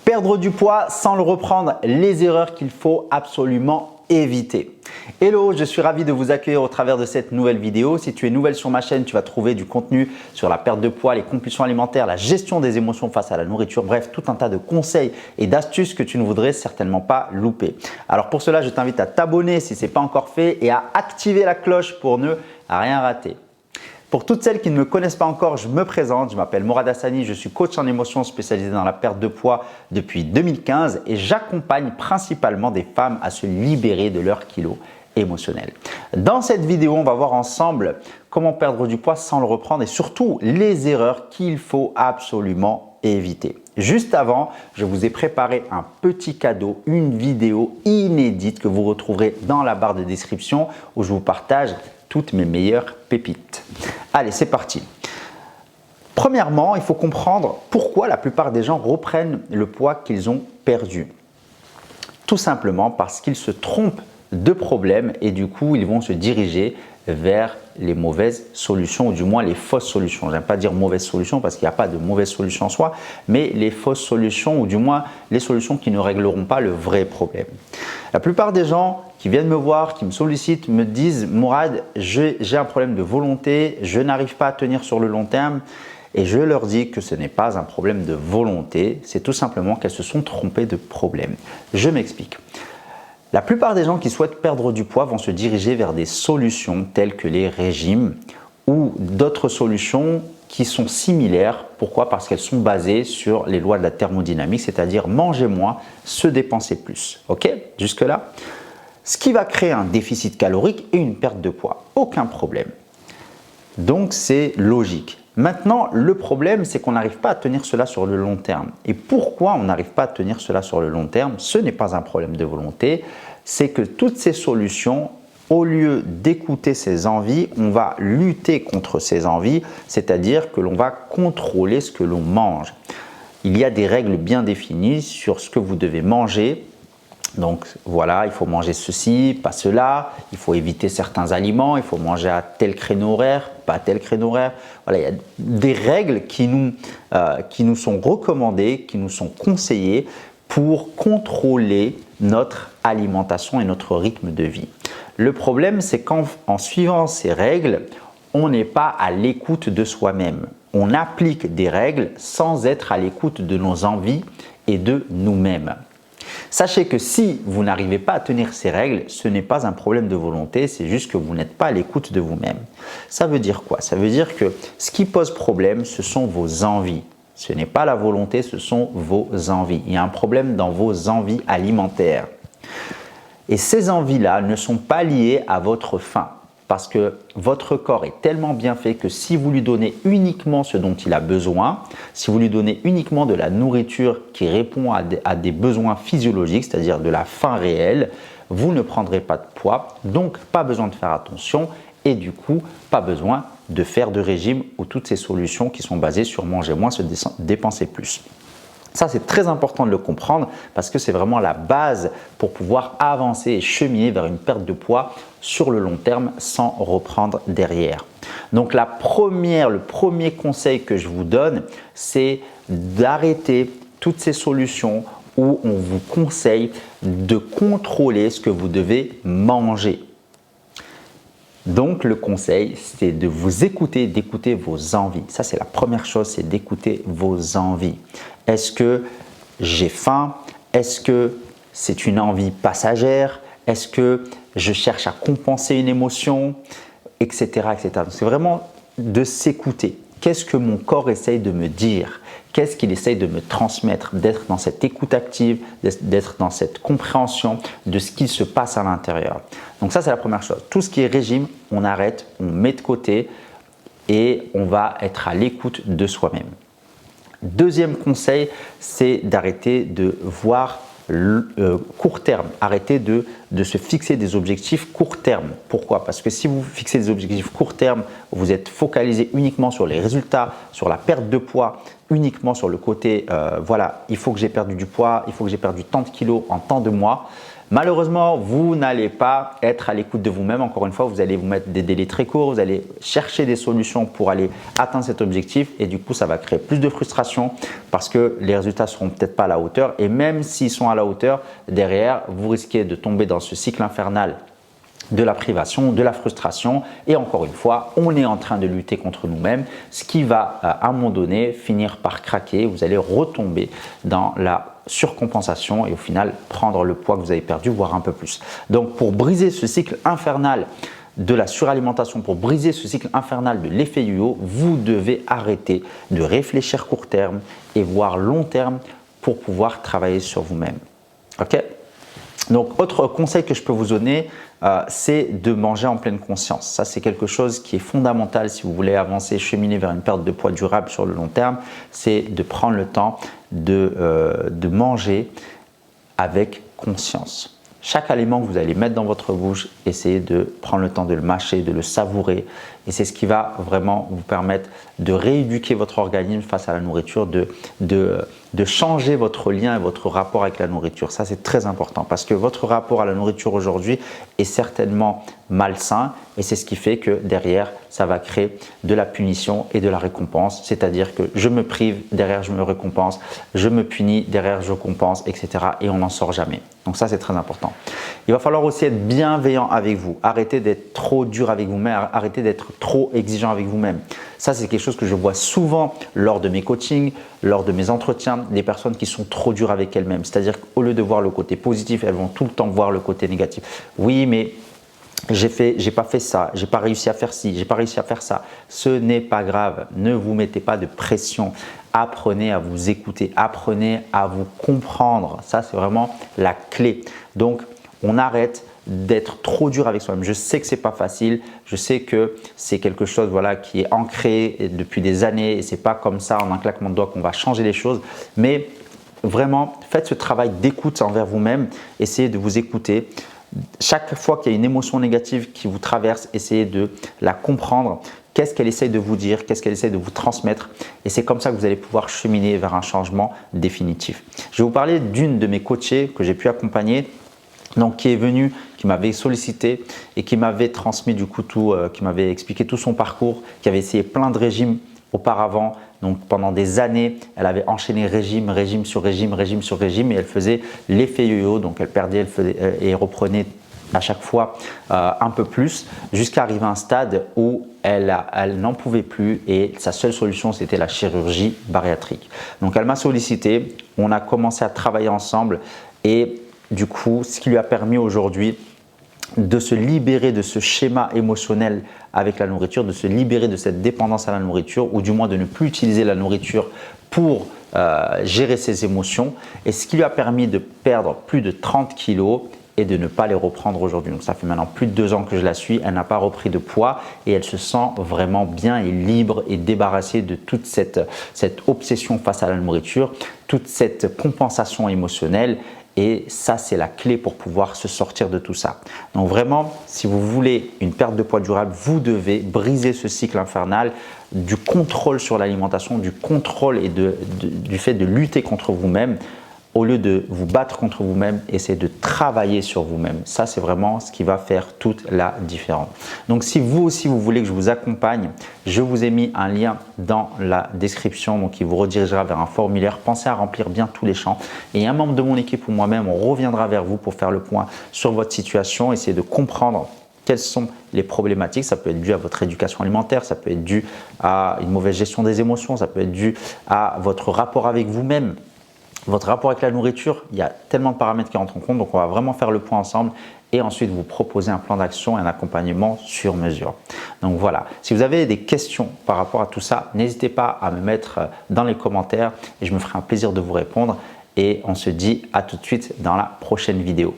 Perdre du poids sans le reprendre, les erreurs qu'il faut absolument éviter. Hello, je suis ravi de vous accueillir au travers de cette nouvelle vidéo. Si tu es nouvelle sur ma chaîne, tu vas trouver du contenu sur la perte de poids, les compulsions alimentaires, la gestion des émotions face à la nourriture, bref, tout un tas de conseils et d'astuces que tu ne voudrais certainement pas louper. Alors pour cela, je t'invite à t'abonner si ce n'est pas encore fait et à activer la cloche pour ne rien rater. Pour toutes celles qui ne me connaissent pas encore, je me présente, je m'appelle Morad Hassani, je suis coach en émotions spécialisé dans la perte de poids depuis 2015 et j'accompagne principalement des femmes à se libérer de leurs kilos émotionnels. Dans cette vidéo, on va voir ensemble comment perdre du poids sans le reprendre et surtout les erreurs qu'il faut absolument éviter. Juste avant, je vous ai préparé un petit cadeau, une vidéo inédite que vous retrouverez dans la barre de description où je vous partage toutes mes meilleures pépites. Allez, c'est parti. Premièrement, il faut comprendre pourquoi la plupart des gens reprennent le poids qu'ils ont perdu. Tout simplement parce qu'ils se trompent de problème et du coup, ils vont se diriger vers les mauvaises solutions ou du moins les fausses solutions. Je n'aime pas dire mauvaise solution parce qu'il n'y a pas de mauvaise solution en soi, mais les fausses solutions ou du moins les solutions qui ne régleront pas le vrai problème. La plupart des gens qui viennent me voir, qui me sollicitent, me disent « Morad, j'ai un problème de volonté, je n'arrive pas à tenir sur le long terme ». Et je leur dis que ce n'est pas un problème de volonté, c'est tout simplement qu'elles se sont trompées de problème. Je m'explique. La plupart des gens qui souhaitent perdre du poids vont se diriger vers des solutions telles que les régimes ou d'autres solutions qui sont similaires. Pourquoi? Parce qu'elles sont basées sur les lois de la thermodynamique, c'est-à-dire manger moins, se dépenser plus. Ok? Jusque-là? Ce qui va créer un déficit calorique et une perte de poids. Aucun problème. Donc, c'est logique. Maintenant, le problème, c'est qu'on n'arrive pas à tenir cela sur le long terme. Et pourquoi on n'arrive pas à tenir cela sur le long terme? Ce n'est pas un problème de volonté, c'est que toutes ces solutions, au lieu d'écouter ses envies, on va lutter contre ces envies, c'est-à-dire que l'on va contrôler ce que l'on mange. Il y a des règles bien définies sur ce que vous devez manger. Donc voilà, il faut manger ceci, pas cela, il faut éviter certains aliments, il faut manger à tel créneau horaire, pas à tel créneau horaire. Voilà, il y a des règles qui nous sont recommandées, qui nous sont conseillées pour contrôler notre alimentation et notre rythme de vie. Le problème, c'est qu'en suivant ces règles, on n'est pas à l'écoute de soi-même. On applique des règles sans être à l'écoute de nos envies et de nous-mêmes. Sachez que si vous n'arrivez pas à tenir ces règles, ce n'est pas un problème de volonté, c'est juste que vous n'êtes pas à l'écoute de vous-même. Ça veut dire quoi? Ça veut dire que ce qui pose problème, ce sont vos envies. Ce n'est pas la volonté, ce sont vos envies. Il y a un problème dans vos envies alimentaires. Et ces envies-là ne sont pas liées à votre faim. Parce que votre corps est tellement bien fait que si vous lui donnez uniquement ce dont il a besoin, si vous lui donnez uniquement de la nourriture qui répond à des besoins physiologiques, c'est-à-dire de la faim réelle, vous ne prendrez pas de poids, donc pas besoin de faire attention et du coup, pas besoin de faire de régime ou toutes ces solutions qui sont basées sur manger moins, se dépenser plus. Ça, c'est très important de le comprendre parce que c'est vraiment la base pour pouvoir avancer et cheminer vers une perte de poids sur le long terme sans reprendre derrière. Donc, le premier conseil que je vous donne, c'est d'arrêter toutes ces solutions où on vous conseille de contrôler ce que vous devez manger. Donc, le conseil, c'est de vous écouter, d'écouter vos envies. Ça, c'est la première chose, c'est d'écouter vos envies. Est-ce que j'ai faim? Est-ce que c'est une envie passagère? Est-ce que je cherche à compenser une émotion? Etc. etc. C'est vraiment de s'écouter. Qu'est-ce que mon corps essaye de me dire? Qu'est-ce qu'il essaye de me transmettre? D'être dans cette écoute active, d'être dans cette compréhension de ce qui se passe à l'intérieur. Donc ça, c'est la première chose. Tout ce qui est régime, on arrête, on met de côté et on va être à l'écoute de soi-même. Deuxième conseil, c'est d'arrêter de voir court terme. Arrêtez de se fixer des objectifs court terme. Pourquoi? Parce que si vous fixez des objectifs court terme, vous êtes focalisé uniquement sur les résultats, sur la perte de poids, uniquement sur le côté voilà, il faut que j'ai perdu du poids, il faut que j'ai perdu tant de kilos en tant de mois. Malheureusement, vous n'allez pas être à l'écoute de vous-même. Encore une fois, vous allez vous mettre des délais très courts, vous allez chercher des solutions pour aller atteindre cet objectif et du coup, ça va créer plus de frustration parce que les résultats ne seront peut-être pas à la hauteur et même s'ils sont à la hauteur, derrière, vous risquez de tomber dans ce cycle infernal de la privation, de la frustration et encore une fois, on est en train de lutter contre nous-mêmes, ce qui va à un moment donné finir par craquer, vous allez retomber dans la surcompensation et au final prendre le poids que vous avez perdu, voire un peu plus. Donc pour briser ce cycle infernal de la suralimentation, pour briser ce cycle infernal de l'effet yo-yo, vous devez arrêter de réfléchir court terme et voir long terme pour pouvoir travailler sur vous-même. Ok ? Donc, autre conseil que je peux vous donner, c'est de manger en pleine conscience. Ça, c'est quelque chose qui est fondamental si vous voulez avancer, cheminer vers une perte de poids durable sur le long terme. C'est de prendre le temps de manger avec conscience. Chaque aliment que vous allez mettre dans votre bouche, essayez de prendre le temps de le mâcher, de le savourer. Et c'est ce qui va vraiment vous permettre de rééduquer votre organisme face à la nourriture, de changer votre lien et votre rapport avec la nourriture. Ça, c'est très important parce que votre rapport à la nourriture aujourd'hui est certainement malsain et c'est ce qui fait que derrière, ça va créer de la punition et de la récompense. C'est-à-dire que je me prive, derrière je me récompense, je me punis, derrière je compense, etc. Et on n'en sort jamais. Donc ça, c'est très important. Il va falloir aussi être bienveillant avec vous. Arrêtez d'être trop dur avec vous-même, arrêtez d'être trop exigeant avec vous-même. Ça, c'est quelque chose que je vois souvent lors de mes coachings, lors de mes entretiens, des personnes qui sont trop dures avec elles-mêmes. C'est-à-dire qu'au lieu de voir le côté positif, elles vont tout le temps voir le côté négatif. Oui, mais j'ai pas fait ça, j'ai pas réussi à faire ci, j'ai pas réussi à faire ça. Ce n'est pas grave. Ne vous mettez pas de pression. Apprenez à vous écouter, apprenez à vous comprendre. Ça, c'est vraiment la clé. Donc, on arrête d'être trop dur avec soi-même. Je sais que c'est pas facile, je sais que c'est quelque chose qui est ancré depuis des années et c'est pas comme ça en un claquement de doigts qu'on va changer les choses. Mais vraiment, faites ce travail d'écoute envers vous-même, essayez de vous écouter. Chaque fois qu'il y a une émotion négative qui vous traverse, essayez de la comprendre. Qu'est-ce qu'elle essaye de vous dire? Qu'est-ce qu'elle essaye de vous transmettre? Et c'est comme ça que vous allez pouvoir cheminer vers un changement définitif. Je vais vous parler d'une de mes coachées que j'ai pu accompagner, donc qui est venue, qui m'avait sollicité et qui m'avait transmis du coup qui m'avait expliqué tout son parcours, qui avait essayé plein de régimes auparavant. Donc pendant des années, elle avait enchaîné régime sur régime et elle faisait l'effet yo-yo. Donc elle perdait, et reprenait à chaque fois un peu plus jusqu'à arriver à un stade où elle n'en pouvait plus et sa seule solution c'était la chirurgie bariatrique. Donc elle m'a sollicité, on a commencé à travailler ensemble et du coup, ce qui lui a permis aujourd'hui de se libérer de ce schéma émotionnel avec la nourriture, de se libérer de cette dépendance à la nourriture ou du moins de ne plus utiliser la nourriture pour gérer ses émotions et ce qui lui a permis de perdre plus de 30 kilos et de ne pas les reprendre aujourd'hui. Donc ça fait maintenant plus de 2 ans que je la suis, elle n'a pas repris de poids et elle se sent vraiment bien et libre et débarrassée de toute cette obsession face à la nourriture, toute cette compensation émotionnelle. Et ça, c'est la clé pour pouvoir se sortir de tout ça. Donc vraiment, si vous voulez une perte de poids durable, vous devez briser ce cycle infernal du contrôle sur l'alimentation, du contrôle et du fait de lutter contre vous-même. Au lieu de vous battre contre vous-même, essayez de travailler sur vous-même. Ça, c'est vraiment ce qui va faire toute la différence. Donc, si vous aussi, vous voulez que je vous accompagne, je vous ai mis un lien dans la description, donc il vous redirigera vers un formulaire. Pensez à remplir bien tous les champs. Et un membre de mon équipe ou moi-même, on reviendra vers vous pour faire le point sur votre situation, essayer de comprendre quelles sont les problématiques. Ça peut être dû à votre éducation alimentaire, ça peut être dû à une mauvaise gestion des émotions, ça peut être dû à votre rapport avec vous-même. Votre rapport avec la nourriture, il y a tellement de paramètres qui rentrent en compte, donc on va vraiment faire le point ensemble et ensuite vous proposer un plan d'action et un accompagnement sur mesure. Donc voilà, si vous avez des questions par rapport à tout ça, n'hésitez pas à me mettre dans les commentaires et je me ferai un plaisir de vous répondre et on se dit à tout de suite dans la prochaine vidéo.